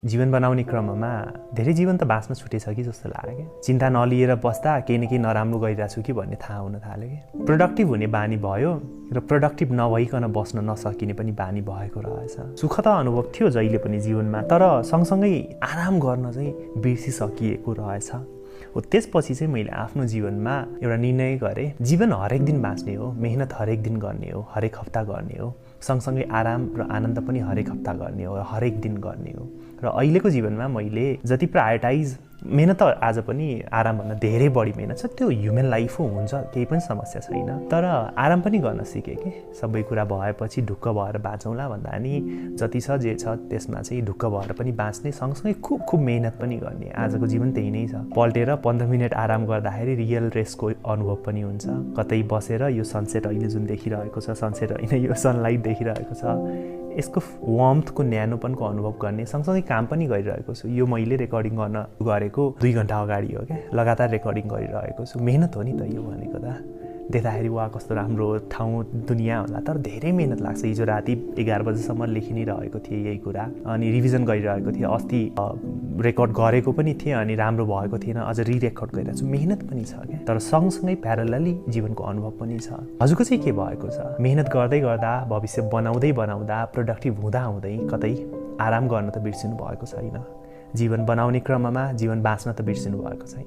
जीवन बनाउने क्रममा धेरै जीवन त बाँच्न छुटेछ कि जस्तो लाग्यो क्या। चिन्ता नलिएर बस्दा केही न केही नराम्रो गरिरहेको छु कि भन्ने थाहा हुन थाल्यो कि। प्रोडक्टिभ हुने बानी भयो र प्रोडक्टिभ नभइकन बस्न नसकिने पनि बानी भएको रहेछ। सुख त अनुभव थियो जहिले पनि जीवनमा, तर सँगसँगै आराम गर्न चाहिँ बिर्सिसकिएको रहेछ। हो त्यसपछि चाहिँ मैले आफ्नो जीवनमा एउटा निर्णय गरेँ, जीवन हरेक दिन बाँच्ने हो, मेहनत हरेक दिन गर्ने हो, हरेक हप्ता गर्ने हो, सँगसँगै आराम र आनन्द पनि हरेक हप्ता गर्ने हो, हरेक दिन गर्ने हो। र अहिलेको जीवनमा मैले जति प्रायोरिटाइज, मेहनत त आज पनि आरामभन्दा धेरै बढी मेहनत छ, त्यो ह्युमन लाइफ हो, हुन्छ, केही पनि समस्या छैन। तर आराम पनि गर्न सिकेँ कि सबै कुरा भएपछि ढुक्क भएर बाँचौँला भन्दा नि जति छ जे छ त्यसमा चाहिँ ढुक्क भएर पनि बाँच्ने, सँगसँगै खुब मेहनत पनि गर्ने। आजको जीवन त्यही नै छ। पल्टेर 15 मिनट आराम गर्दाखेरि रियल रेस्टको अनुभव पनि हुन्छ। कतै बसेर यो सनसेट अहिले जुन देखिरहेको छ, सनसेट होइन यो सनलाइट देखिरहेको छ, यसको वार्मथको न्यानोपनको अनुभव गर्ने, सँगसँगै काम पनि गरिरहेको छु। यो मैले रेकर्डिङ गर्न गरेको 2 घन्टा अगाडि हो क्या। लगातार रेकर्डिङ गरिरहेको छु। मेहनत हो नि त यो भनेको त। देख्दाखेरि वा कस्तो राम्रो ठाउँ दुनियाँ होला, तर धेरै मेहनत लाग्छ। हिजो राति 11 बजेसम्म लेखि नै रहेको थिएँ यही कुरा, अनि रिभिजन गरिरहेको थिएँ। अस्ति रेकर्ड गरेको पनि थिएँ अनि राम्रो भएको थिएन, अझ रिरेकर्ड गरिरहेको छु। मेहनत पनि छ क्या, तर सँगसँगै प्यारलली जीवनको अनुभव पनि छ। हजुरको चाहिँ के भएको छ? मेहनत गर्दै गर्दा, भविष्य बनाउँदै बनाउँदा, प्रोडक्टिभ हुँदा हुँदै कतै आराम गर्न त बिर्सिनु भएको छैन। जीवन बनाउने क्रममा जीवन बाँच्न त बिर्सिनु भएको छैन।